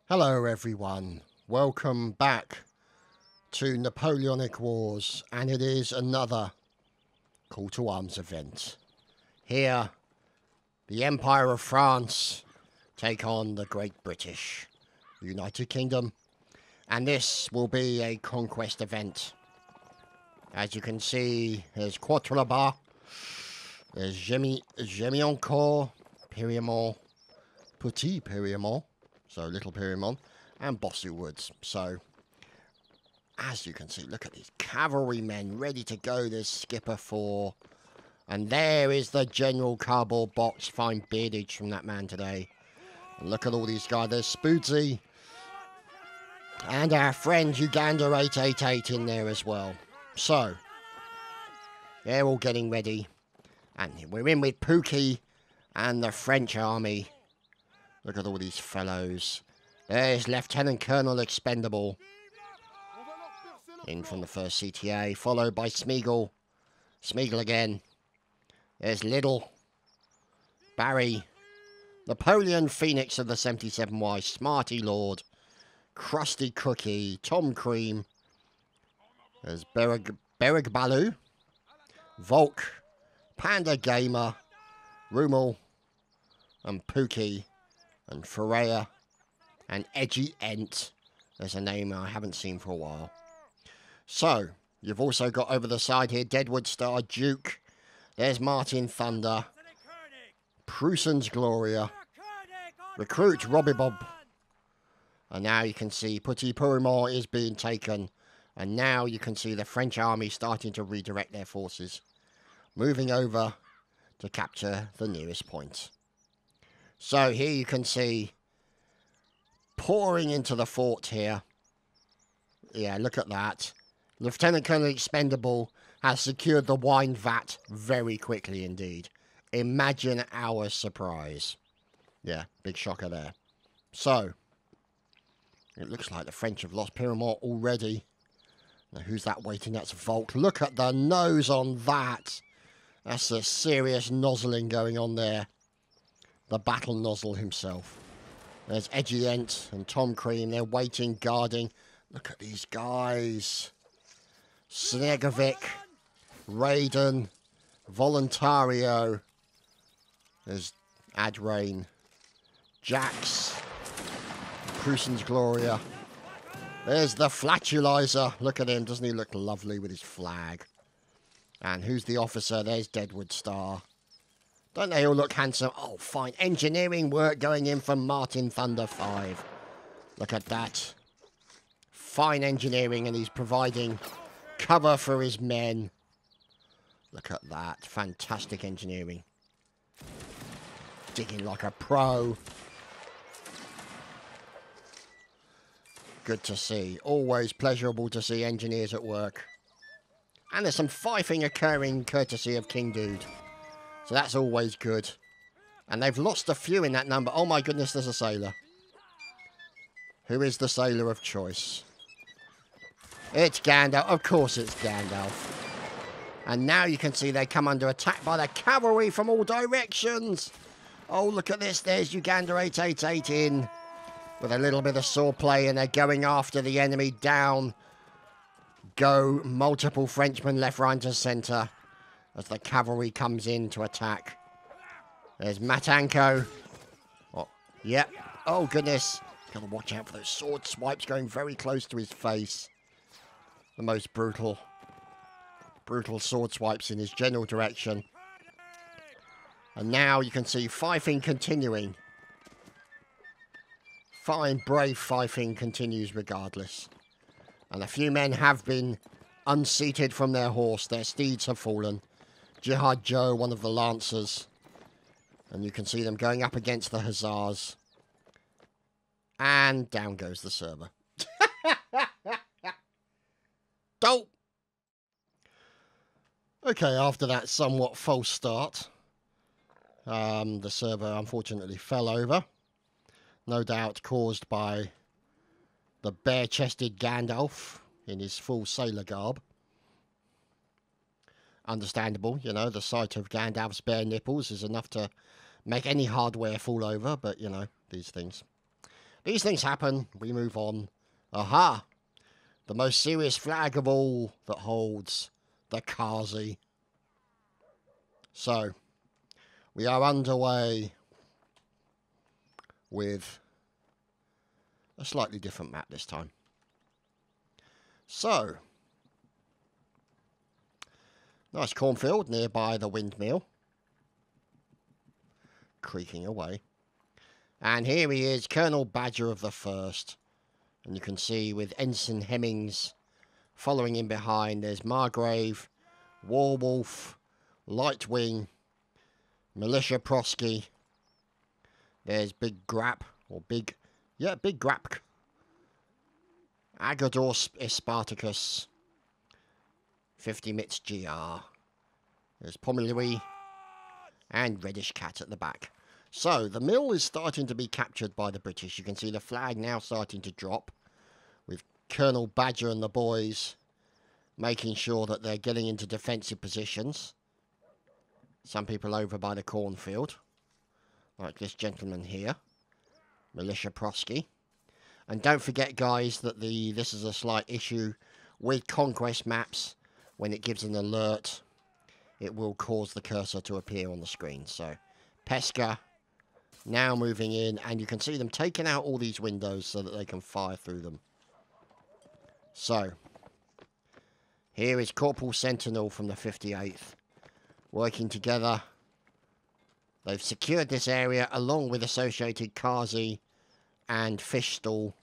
Hello everyone, welcome back to Napoleonic Wars, and it is another call to arms event. Here, the Empire of France take on the Great British United Kingdom, and this will be a conquest event. As you can see, there's Quatre-Bras, there's Gémiancourt, Pyrmont, Petit Pyrmont, so Little Pyrmont, and Bossy Woods. So, as you can see, look at these cavalrymen ready to go. There's Skipper 4. And there is the General Cardboard Box. Fine beardage from that man today. And look at all these guys. There's Spoodsy. And our friend Uganda 888 in there as well. So, they're all getting ready. And we're in with Pookie and the French army. Look at all these fellows. There's Lieutenant Colonel Expendable. In from the 1st CTA. Followed by Smeagol. Smeagol again. There's Little. Barry. Napoleon Phoenix of the 77Y. Smarty Lord. Krusty Cookie. Tom Cream. There's Berigbalu. Volk. Panda Gamer. Rumal. And Pookie. And Ferreira, and Edgy Ent. There's a name I haven't seen for a while. So, you've also got over the side here, Deadwood Star, Duke. There's Martin Thunder. Prusen's Gloria. Recruit Robbie Bob. And now you can see Petit Pyrmont is being taken. And now you can see the French army starting to redirect their forces. Moving over to capture the nearest point. So here you can see pouring into the fort here. Yeah, look at that. Lieutenant Colonel Expendable has secured the wine vat very quickly indeed. Imagine our surprise. Yeah, big shocker there. So, it looks like the French have lost Pyrmont already. Now, who's that waiting? That's Volk. Look at the nose on that. That's a serious nozzling going on there. The battle nozzle himself. There's Edgy Ent and Tom Cream. They're waiting, guarding. Look at these guys. Snegovic, Raiden, Voluntario. There's Adrain, Jax, Prusen's Gloria. There's the Flatulizer. Look at him. Doesn't he look lovely with his flag? And who's the officer? There's Deadwood Star. Don't they all look handsome? Oh, fine. Engineering work going in from Martin Thunder 5. Look at that. Fine engineering, and he's providing cover for his men. Look at that. Fantastic engineering. Digging like a pro. Good to see. Always pleasurable to see engineers at work. And there's some fifing occurring courtesy of King Dude. So that's always good. And they've lost a few in that number. Oh my goodness, there's a sailor. Who is the sailor of choice? It's Gandalf. Of course it's Gandalf. And now you can see they come under attack by the cavalry from all directions. Oh, look at this. There's Uganda 888 in. With a little bit of swordplay, and they're going after the enemy down. Go multiple Frenchmen left, right and centre. As the cavalry comes in to attack. There's Matanko. Oh, yep. Oh, goodness. Got to watch out for those sword swipes going very close to his face. The most brutal sword swipes in his general direction. And now you can see fifing continuing. Fine, brave fifing continues regardless. And a few men have been unseated from their horse. Their steeds have fallen. Jihad Joe, one of the Lancers. And you can see them going up against the Hussars. And down goes the server. Dope! Okay, after that somewhat false start, the server unfortunately fell over. No doubt caused by the bare-chested Gandalf in his full sailor garb. Understandable, you know, the sight of Gandalf's bare nipples is enough to make any hardware fall over, but, you know, these things These things happen. We move on. Aha! The most serious flag of all that holds the Kazi. So, we are underway with a slightly different map this time. So, nice cornfield nearby the windmill. Creaking away. And here he is, Colonel Badger of the 1st. And you can see with Ensign Hemmings following in behind, there's Margrave, Warwolf, Lightwing, Militia Prosky. There's Big Grap, or Big Grap. Agador Spartacus, 50 Mitts GR. There's Pomelouis and Reddish Cat at the back. So, the mill is starting to be captured by the British. You can see the flag now starting to drop, with Colonel Badger and the boys making sure that they're getting into defensive positions. Some people over by the cornfield, like this gentleman here, Militia Prosky. And don't forget, guys, that this is a slight issue with Conquest maps. When it gives an alert, it will cause the cursor to appear on the screen. So, Pesca now moving in, and you can see them taking out all these windows so that they can fire through them. So, here is Corporal Sentinel from the 58th, working together. They've secured this area along with associated Kazi and Fish Stall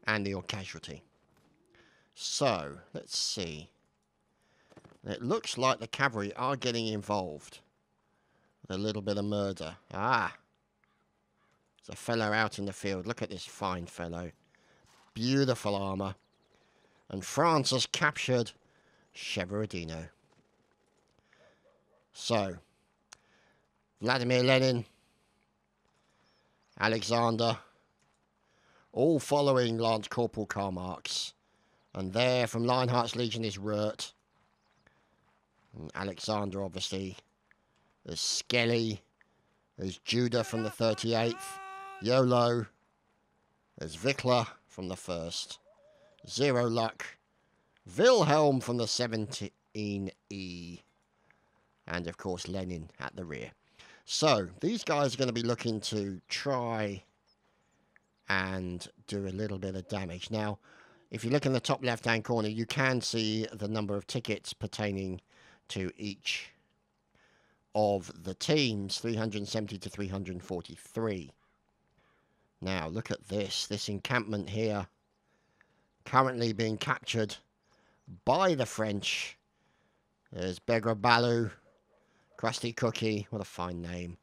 and the odd casualty. So, let's see. It looks like the cavalry are getting involved. A little bit of murder. Ah! There's a fellow out in the field. Look at this fine fellow. Beautiful armour. And France has captured Shevardino. So, Vladimir Lenin, Alexander, all following Lance Corporal Karl Marx. And there from Lionheart's Legion is Rurt. And Alexander, obviously. There's Skelly. There's Judah from the 38th. YOLO. There's Vikla from the 1st. Zero Luck. Wilhelm from the 17E. And, of course, Lenin at the rear. So, these guys are going to be looking to try and do a little bit of damage. Now, if you look in the top left-hand corner, you can see the number of tickets pertaining to each of the teams, 370 to 343. Now, look at this encampment here, currently being captured by the French. There's Begra Balu, Krusty Cookie, what a fine name.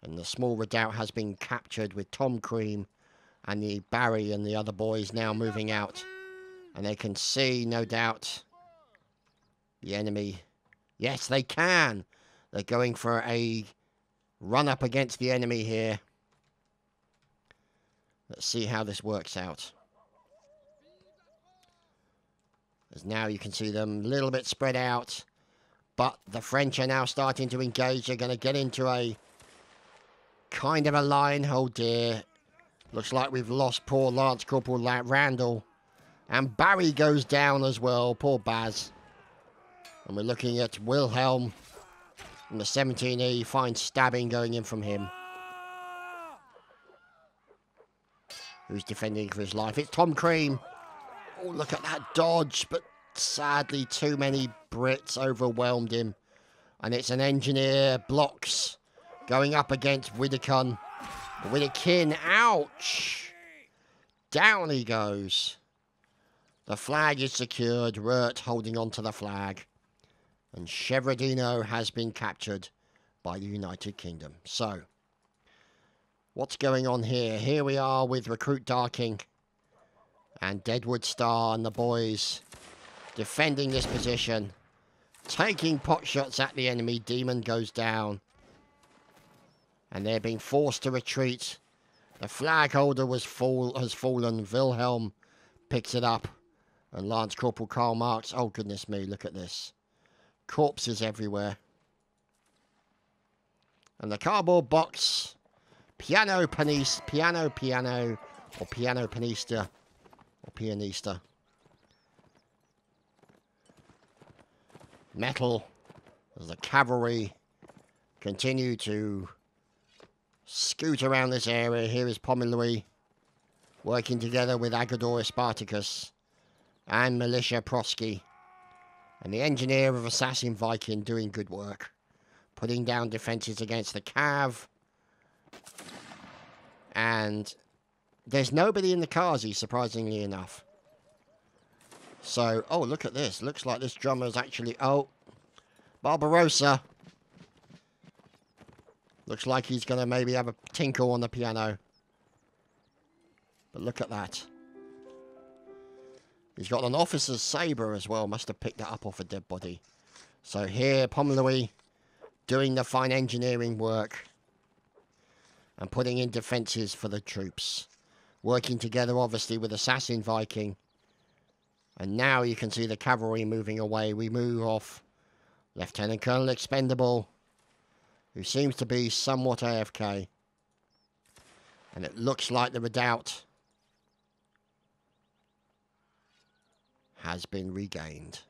And the small redoubt has been captured with Tom Cream and the Barry and the other boys now moving out. And they can see, no doubt, the enemy. Yes, they can. They're going for a run up against the enemy here. Let's see how this works out. As now you can see them a little bit spread out. But the French are now starting to engage. They're going to get into a kind of a line. Oh dear. Looks like we've lost poor Lance Corporal Randall. And Barry goes down as well. Poor Baz. And we're looking at Wilhelm from the 17E. Fine stabbing going in from him. Who's defending for his life? It's Tom Cream. Oh, look at that dodge. But sadly, too many Brits overwhelmed him. And it's an engineer, Blocks, going up against Widdicombe. Widdekin, ouch! Down he goes. The flag is secured. Rurt holding on to the flag. And Shevardino has been captured by the United Kingdom. So, what's going on here? Here we are with Recruit Darking and Deadwood Star and the boys defending this position. Taking pot shots at the enemy. Demon goes down. And they're being forced to retreat. The flag holder has fallen. Wilhelm picks it up. And Lance Corporal Karl Marx. Oh, goodness me, look at this. Corpses everywhere. And the cardboard box Piano pianista, or pianista. Metal, as the cavalry continue to scoot around this area. Here is Pomeroy working together with Agador Spartacus and Militia Prosky. And the engineer of Assassin Viking doing good work, putting down defences against the Cav. And there's nobody in the Kazi, surprisingly enough. So, oh, look at this. Looks like this drummer is actually... Oh, Barbarossa. Looks like he's going to maybe have a tinkle on the piano. But look at that. He's got an officer's sabre as well. Must have picked that up off a dead body. So here, Pomeroy doing the fine engineering work. And putting in defences for the troops. Working together, obviously, with Assassin Viking. And now you can see the cavalry moving away. We move off Lieutenant Colonel Expendable, who seems to be somewhat AFK. And it looks like the redoubt has been regained.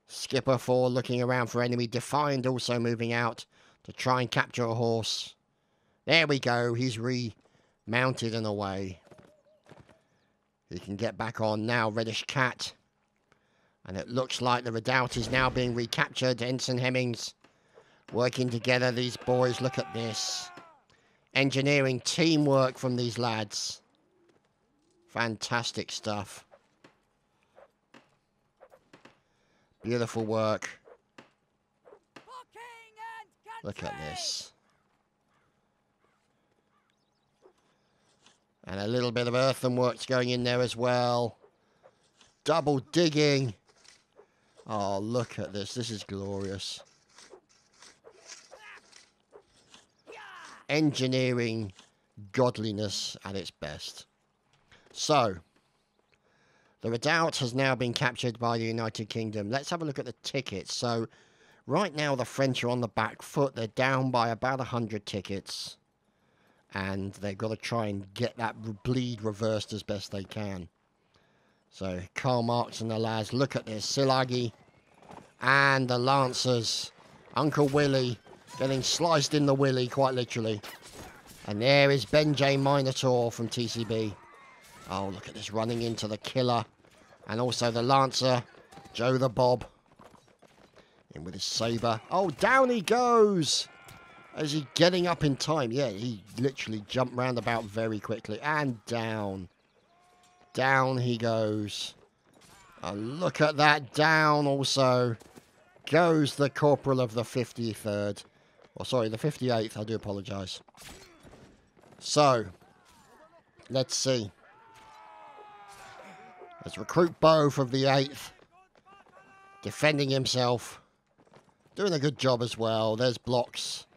Skipper 4 looking around for enemy. Defined also moving out to try and capture a horse. There we go. He's remounted and away. He can get back on now. Reddish Cat. And it looks like the redoubt is now being recaptured. Ensign Hemmings working together. These boys, look at this. Engineering teamwork from these lads. Fantastic stuff. Beautiful work. Look at this. And a little bit of earthenworks going in there as well. Double digging. Oh, look at this. This is glorious. Engineering godliness at its best. So, the redoubt has now been captured by the United Kingdom. Let's have a look at the tickets. So, right now the French are on the back foot. They're down by about 100 tickets. And they've got to try and get that bleed reversed as best they can. So, Karl Marx and the lads, look at this. Silagi and the Lancers. Uncle Willie getting sliced in the willy, quite literally. And there is Ben J. Minotaur from TCB. Oh, look at this, running into the killer. And also the Lancer, Joe the Bob. In with his sabre. Oh, down he goes! Is he getting up in time? Yeah, he literally jumped round about very quickly. And down. Down he goes. Oh, look at that. Down also goes the corporal of the 53rd. Or sorry, the 58th. I do apologise. So, let's see. Let's recruit Bo from the 8th. Defending himself. Doing a good job as well. There's blocks.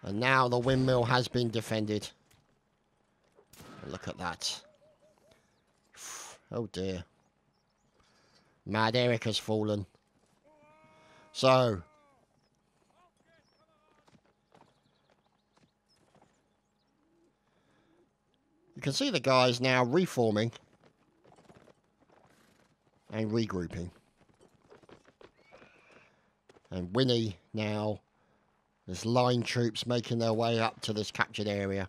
And now the windmill has been defended. Look at that. Oh dear. Mad Eric has fallen. So. You can see the guys now reforming. And regrouping. And Winnie now. There's line troops making their way up to this captured area.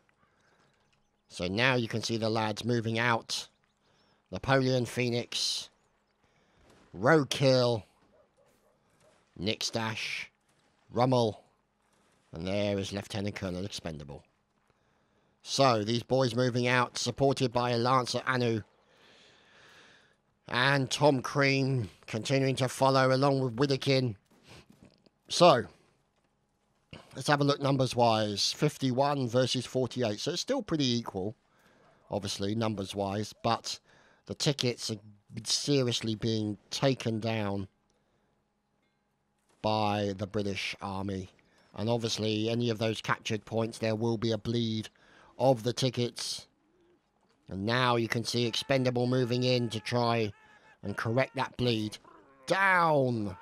So now you can see the lads moving out. Napoleon Phoenix. Roadkill. Nick Stash. Rummel. And there is Lieutenant Colonel Expendable. So these boys moving out, supported by Lancer Anu. And Tom Cream continuing to follow along with Widekin. So, let's have a look numbers-wise. 51 versus 48. So it's still pretty equal, obviously, numbers-wise. But the tickets are seriously being taken down by the British Army. And obviously, any of those captured points, there will be a bleed of the tickets. And now you can see Expendable moving in to try and correct that bleed. Down!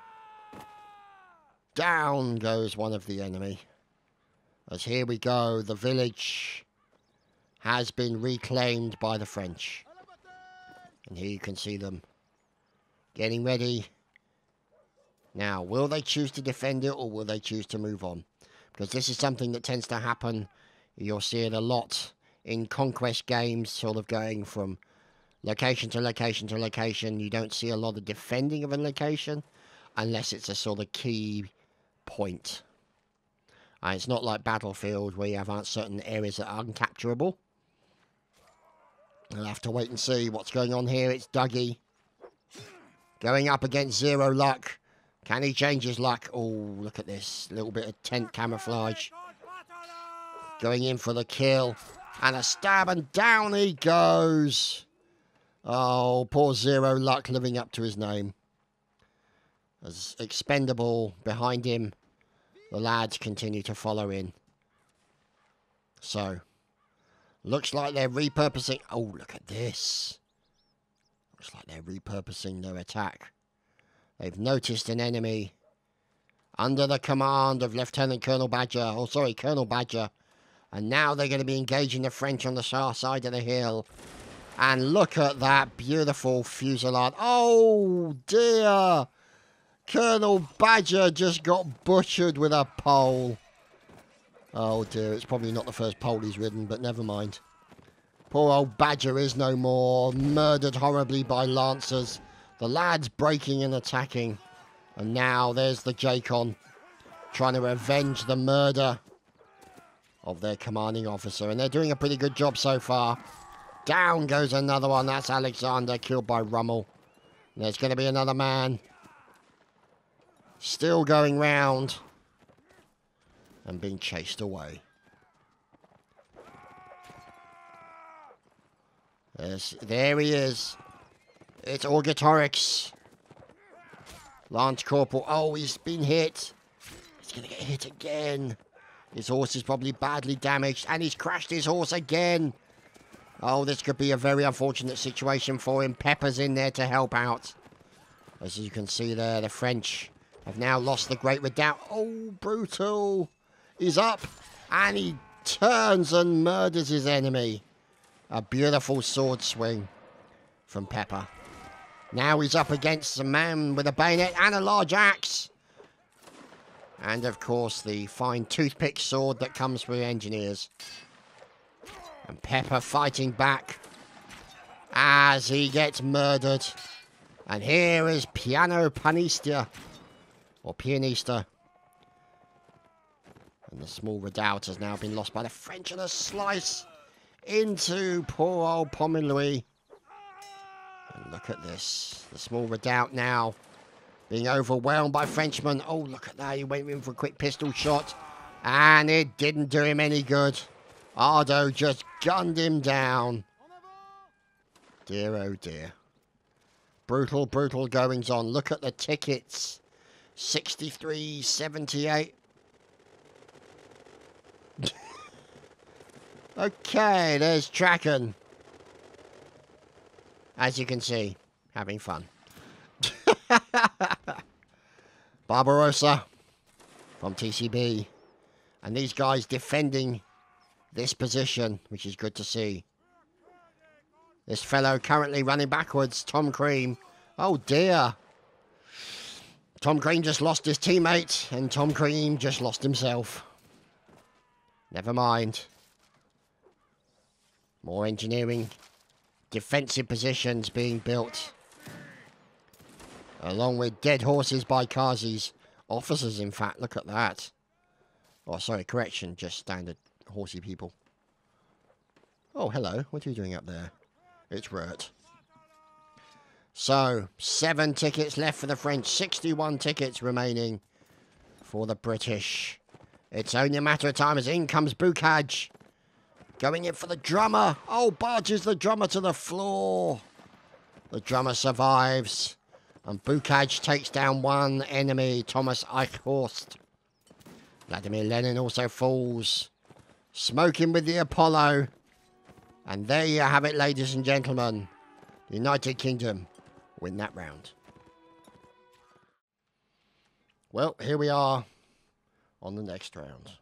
Down goes one of the enemy. As here we go, the village has been reclaimed by the French. And here you can see them getting ready. Now, will they choose to defend it or will they choose to move on? Because this is something that tends to happen. You'll see it a lot in Conquest games, sort of going from location to location to location. You don't see a lot of defending of a location unless it's a sort of key point. It's not like Battlefield where you have certain areas that are uncapturable. We'll have to wait and see what's going on here. It's Dougie going up against Zero Luck. Can he change his luck? Oh, look at this. Little bit of tent camouflage. Going in for the kill. And a stab, and down he goes. Oh, poor Zero Luck living up to his name. As Expendable behind him, the lads continue to follow in. So, looks like they're repurposing... Oh, look at this. Looks like they're repurposing their attack. They've noticed an enemy under the command of Lieutenant Colonel Badger. Oh, sorry, Colonel Badger. And now they're going to be engaging the French on the far side of the hill. And look at that beautiful fusillade. Oh, dear. Colonel Badger just got butchered with a pole. Oh, dear. It's probably not the first pole he's ridden, but never mind. Poor old Badger is no more. Murdered horribly by lancers. The lads breaking and attacking. And now there's the Jacon trying to avenge the murder of their commanding officer. And they're doing a pretty good job so far. Down goes another one. That's Alexander, killed by Rummel. And there's going to be another man. Still going round. And being chased away. There he is. It's Orgetorix. Lance Corporal. Oh, he's been hit. He's going to get hit again. His horse is probably badly damaged. And he's crashed his horse again. Oh, this could be a very unfortunate situation for him. Pepper's in there to help out. As you can see there, the French have now lost the Great Redoubt. Oh, brutal. He's up. And he turns and murders his enemy. A beautiful sword swing from Pepper. Now he's up against a man with a bayonet and a large axe. And, of course, the fine toothpick sword that comes from engineers. And Pepper fighting back as he gets murdered. And here is Piano Panistia. Or Pianista. And the small redoubt has now been lost by the French, and a slice into poor old Pomelouis. And look at this. The small redoubt now being overwhelmed by Frenchmen. Oh, look at that. He went in for a quick pistol shot. And it didn't do him any good. Ardo just gunned him down. Dear, oh dear. Brutal, brutal goings on. Look at the tickets. 63.78. Okay, there's Traken. As you can see, having fun. Barbarossa from TCB. And these guys defending this position, which is good to see. This fellow currently running backwards, Tom Cream. Oh dear. Tom Cream just lost his teammate, and Tom Cream just lost himself. Never mind. More engineering, defensive positions being built. Along with dead horses by Kazi's officers, in fact. Look at that. Oh, sorry, correction, just standard horsey people. Oh, hello. What are you doing up there? It's Rurt. So, 7 tickets left for the French. 61 tickets remaining for the British. It's only a matter of time as in comes Bukaj. Going in for the drummer. Oh, barges the drummer to the floor. The drummer survives. And Bukaj takes down one enemy, Thomas Eichhorst. Vladimir Lenin also falls. Smoking with the Apollo. And there you have it, ladies and gentlemen. The United Kingdom win that round. Well, here we are on the next round.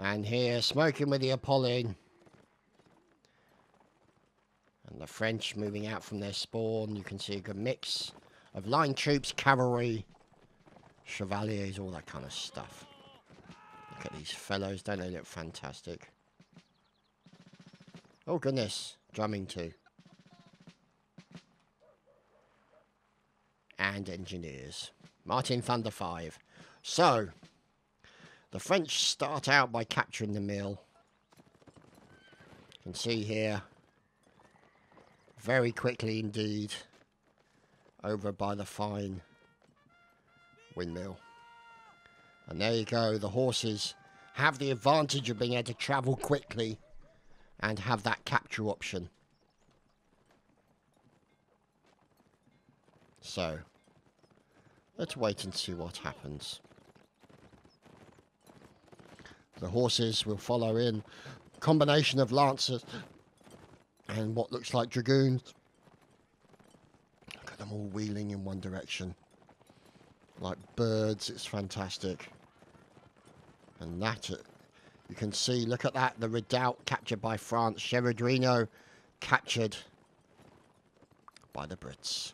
And here, smoking with the Apollon. And the French moving out from their spawn. You can see a good mix of line troops, cavalry, chevaliers, all that kind of stuff. Look at these fellows, don't they look fantastic? Oh goodness, drumming too. And engineers. Martin Thunder 5. So, the French start out by capturing the mill. You can see here, very quickly indeed, over by the fine windmill. And there you go, the horses have the advantage of being able to travel quickly and have that capture option. So, let's wait and see what happens. The horses will follow in. Combination of lancers and what looks like dragoons. Look at them all wheeling in one direction. Like birds, it's fantastic. And that, you can see, look at that, the redoubt captured by France. Cheredrino captured by the Brits.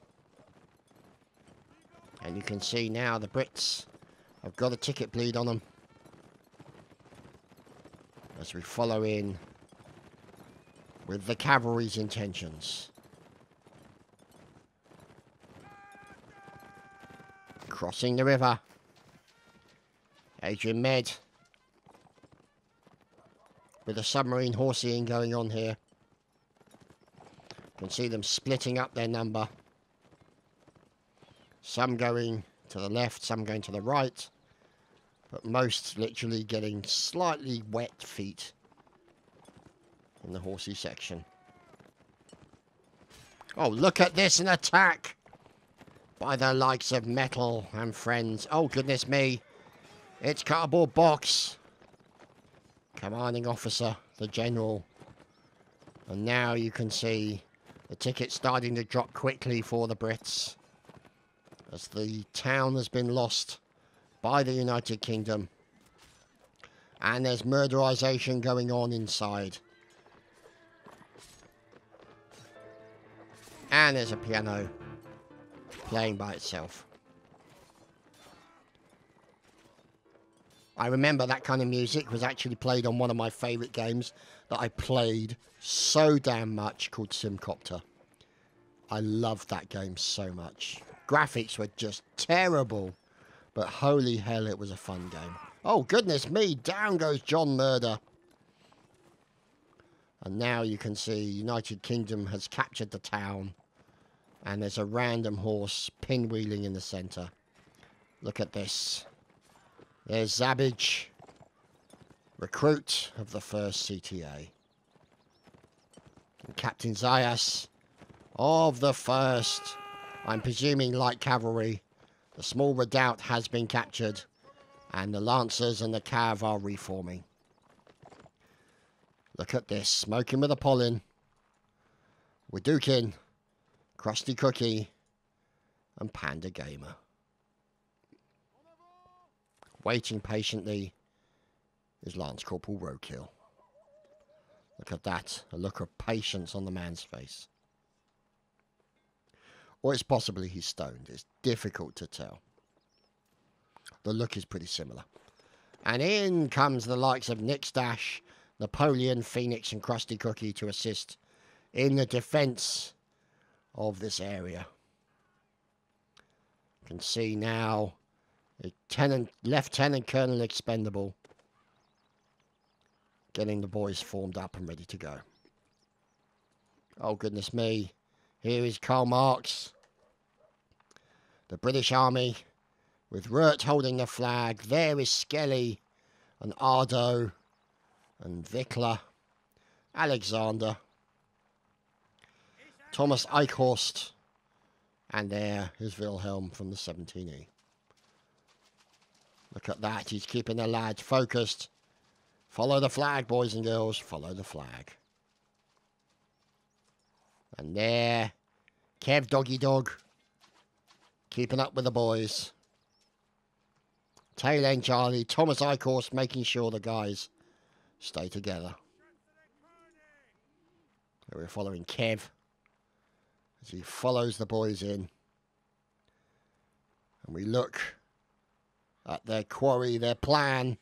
And you can see now the Brits have got a ticket bleed on them. As we follow in with the cavalry's intentions. Crossing the river. Adrian Med. With a submarine horseying going on here. You can see them splitting up their number. Some going to the left, some going to the right. But most literally getting slightly wet feet in the horsey section. Oh, look at this, an attack by the likes of Metal and friends. Oh, goodness me. It's Cardboard Box. Commanding officer, the general. And now you can see the ticket starting to drop quickly for the Brits. As the town has been lost by the United Kingdom. And there's murderization going on inside. And there's a piano playing by itself. I remember that kind of music was actually played on one of my favourite games that I played so damn much, called Simcopter. I loved that game so much. Graphics were just terrible, but holy hell, it was a fun game. Oh, goodness me, down goes John Murder. And now you can see United Kingdom has captured the town. And there's a random horse pinwheeling in the centre. Look at this. There's Zabbage, recruit of the 1st CTA. And Captain Zayas of the 1st, I'm presuming light cavalry. The small redoubt has been captured, and the lancers and the cav are reforming. Look at this, smoking with Apollon, Widukin, Krusty Cookie, and Panda Gamer. Waiting patiently is Lance Corporal Roadkill. Look at that, a look of patience on the man's face. Or it's possibly he's stoned, it's difficult to tell. The look is pretty similar. And in comes the likes of Nick Stash, Napoleon, Phoenix and Krusty Cookie to assist in the defence of this area. You can see now Lieutenant Colonel Expendable getting the boys formed up and ready to go. Oh goodness me, here is Karl Marx, the British Army, with Rurt holding the flag. There is Skelly and Ardo and Wickler, Alexander, Thomas Eichhorst, and there is Wilhelm from the 17E. Look at that, he's keeping the lads focused. Follow the flag, boys and girls, follow the flag. And there, Kev Doggy Dog, keeping up with the boys. Tail end Charlie, Thomas Eichhorst making sure the guys Stay together. We're following Kev as he follows the boys in. And we look at their quarry, their plan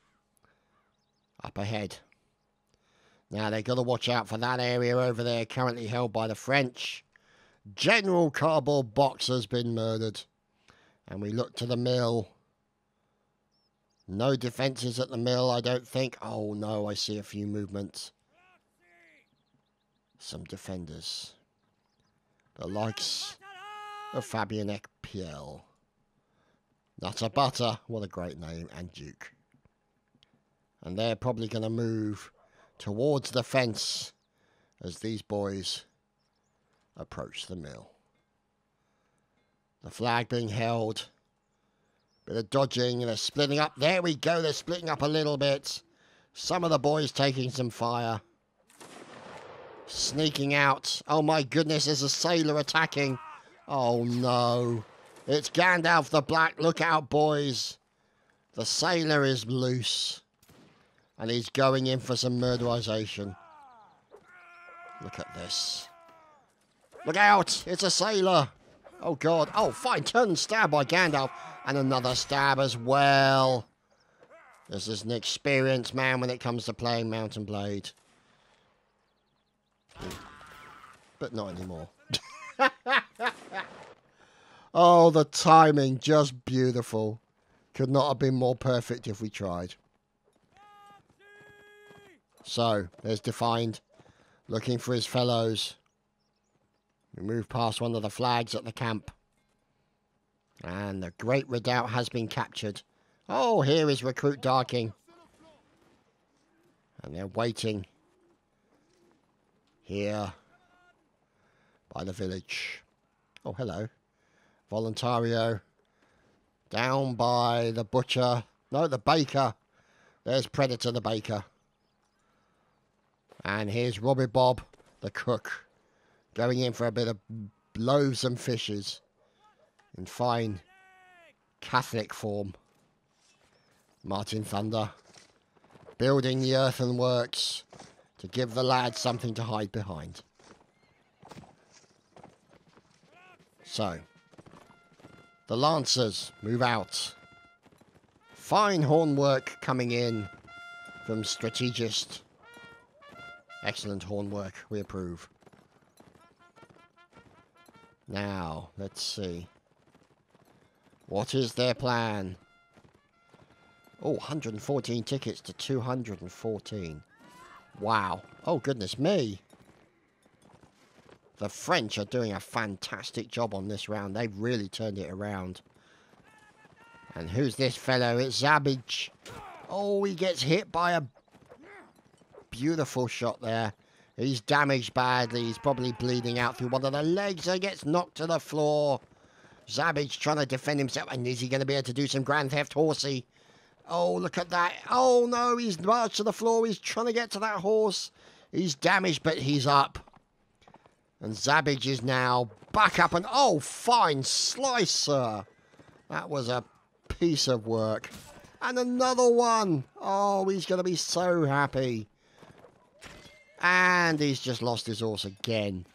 up ahead. Now they've got to watch out for that area over there currently held by the French. General Cardboard Box has been murdered. And we look to the mill. No defences at the mill, I don't think. Oh no, I see a few movements. Some defenders. The likes of Fabian Piel. Nutter Butter, what a great name, and Duke. And they're probably going to move towards the fence as these boys approach the mill. The flag being held. Bit of dodging, they're splitting up. There we go, they're splitting up a little bit. Some of the boys taking some fire. Sneaking out. Oh my goodness, there's a sailor attacking. Oh no. It's Gandalf the Black. Look out, boys. The sailor is loose. And he's going in for some murderization. Look at this. Look out! It's a sailor. Oh god. Oh, fine turn stab by Gandalf. And another stab as well. This is an experienced man when it comes to playing Mount and Blade. But not anymore. Oh, the timing, just beautiful. Could not have been more perfect if we tried. So, there's Defined, looking for his fellows. We move past one of the flags at the camp. And the Great Redoubt has been captured. Oh, here is Recruit Darking. And they're waiting here by the village. Oh, hello. Voluntario. Down by the butcher. No, the baker. There's Predator the baker. And here's Robbie Bob, the cook. Going in for a bit of loaves and fishes. In fine Catholic form. Martin Thunder. Building the earthenworks to give the lads something to hide behind. So, the Lancers move out. Fine hornwork coming in from Strategist. Excellent hornwork, we approve. Now, let's see. What is their plan? Oh, 114 tickets to 214. Wow. Oh, goodness me. The French are doing a fantastic job on this round. They've really turned it around. And who's this fellow? It's Zabbage. Oh, he gets hit by a beautiful shot there. He's damaged badly. He's probably bleeding out through one of the legs. He gets knocked to the floor. Zabbage trying to defend himself. And is he going to be able to do some Grand Theft Horsey? Oh, look at that. Oh, no, he's marched to the floor. He's trying to get to that horse. He's damaged, but he's up. And Zabbage is now back up and... Oh, fine slice, sir. That was a piece of work. And another one. Oh, he's going to be so happy. And he's just lost his horse again.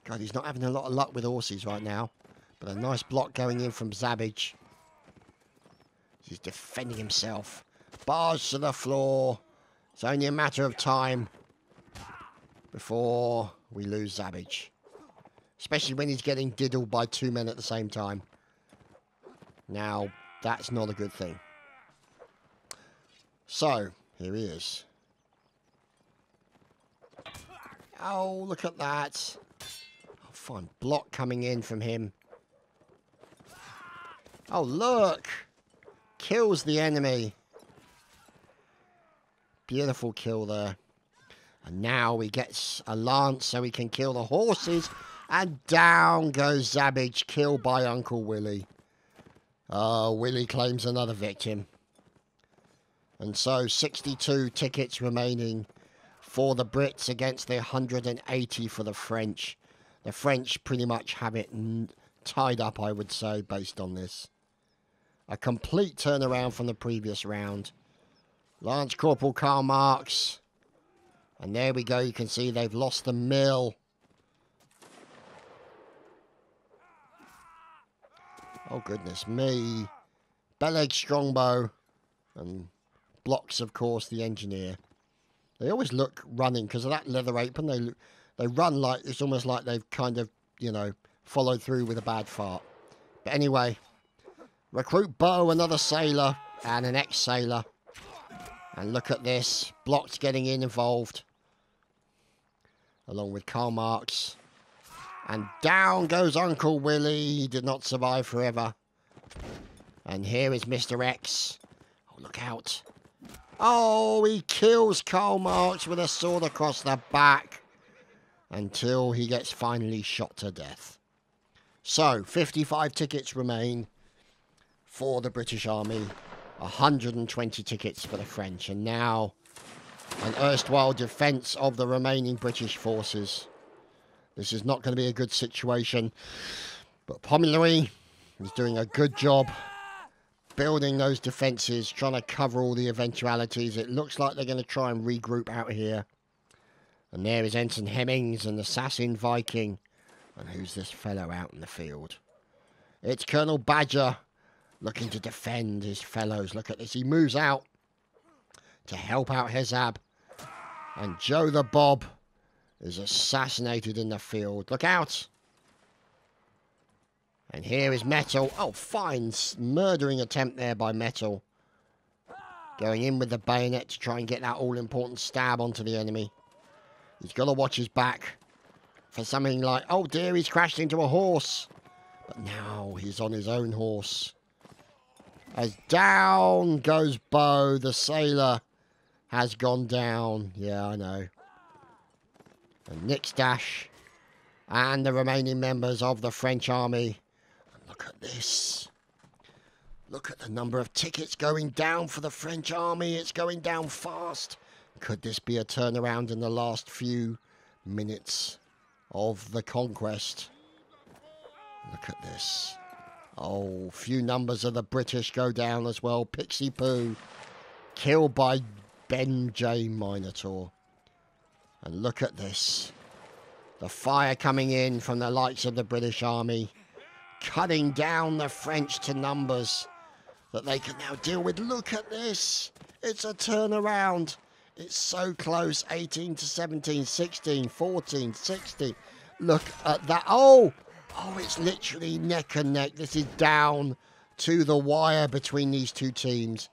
God, he's not having a lot of luck with horses right now. But a nice block going in from Zabbage. He's defending himself. Barge to the floor. It's only a matter of time before we lose Zabbage. Especially when he's getting diddled by two men at the same time. Now, that's not a good thing. So, here he is. Oh, look at that. Oh, fine block coming in from him. Oh, look. Kills the enemy. Beautiful kill there. And now we get a lance so we can kill the horses. And down goes Zabbage, killed by Uncle Willie. Oh, Willie claims another victim. And so 62 tickets remaining for the Brits against the 180 for the French. The French pretty much have it tied up, I would say, based on this. A complete turnaround from the previous round. Lance Corporal Karl Marx And there we go. You can see they've lost the mill. Oh, goodness me. Beleg Strongbow. And blocks, of course, the engineer. They always look running because of that leather apron. They run like it's almost like they've kind of, you know, followed through with a bad fart. But anyway, recruit Bo, another sailor and an ex-sailor. And look at this. Blocks getting involved. Along with Karl Marx. And down goes Uncle Willie. He did not survive forever. And here is Mr. X. Oh, look out. Oh, he kills Karl Marx with a sword across the back. Until he gets finally shot to death. So, 55 tickets remain for the British Army. 120 tickets for the French. And now, an erstwhile defence of the remaining British forces. This is not going to be a good situation. But Pomeroy is doing a good job building those defences, trying to cover all the eventualities. It looks like they're going to try and regroup out here. And there is Ensign Hemmings and the Assassin Viking. And who's this fellow out in the field? It's Colonel Badger looking to defend his fellows. Look at this. He moves out to help out Hezab. And Joe the Bob is assassinated in the field. Look out! And here is Metal. Oh, fine murdering attempt there by Metal. Going in with the bayonet to try and get that all-important stab onto the enemy. He's got to watch his back for something like, oh dear, he's crashed into a horse. But now he's on his own horse. As down goes Bo, the sailor has gone down. Yeah, I know. And Nick Dash and the remaining members of the French army. And look at this. Look at the number of tickets going down for the French army. It's going down fast. Could this be a turnaround in the last few minutes of the conquest? Look at this. Oh, few numbers of the British go down as well. Pixie Poo killed by Ben J. Minotaur. And look at this. The fire coming in from the likes of the British Army, cutting down the French to numbers that they can now deal with. Look at this. It's a turnaround. It's so close. 18 to 17, 16, 14, 16. Look at that. Oh, it's literally neck and neck. This is down to the wire between these two teams.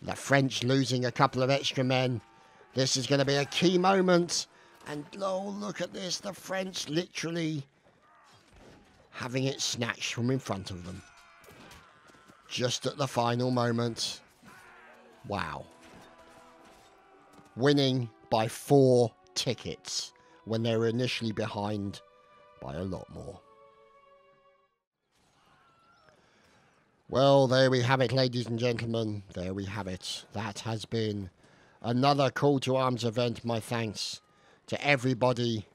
The French losing a couple of extra men. This is going to be a key moment. And oh, look at this. The French literally having it snatched from in front of them. Just at the final moment. Wow. Winning by 4 tickets when they were initially behind by a lot more. Well, there we have it, ladies and gentlemen. There we have it. That has been another Call to Arms event. My thanks to everybody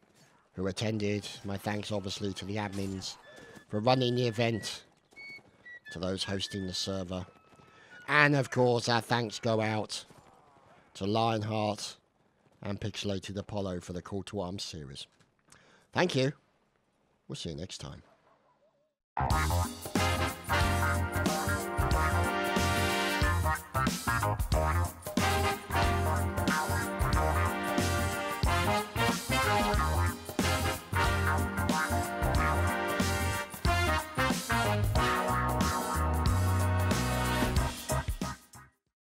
who attended. My thanks, obviously, to the admins for running the event, to those hosting the server. And, of course, our thanks go out to Lionheart and Pixelated Apollo for the Call to Arms series. Thank you. We'll see you next time.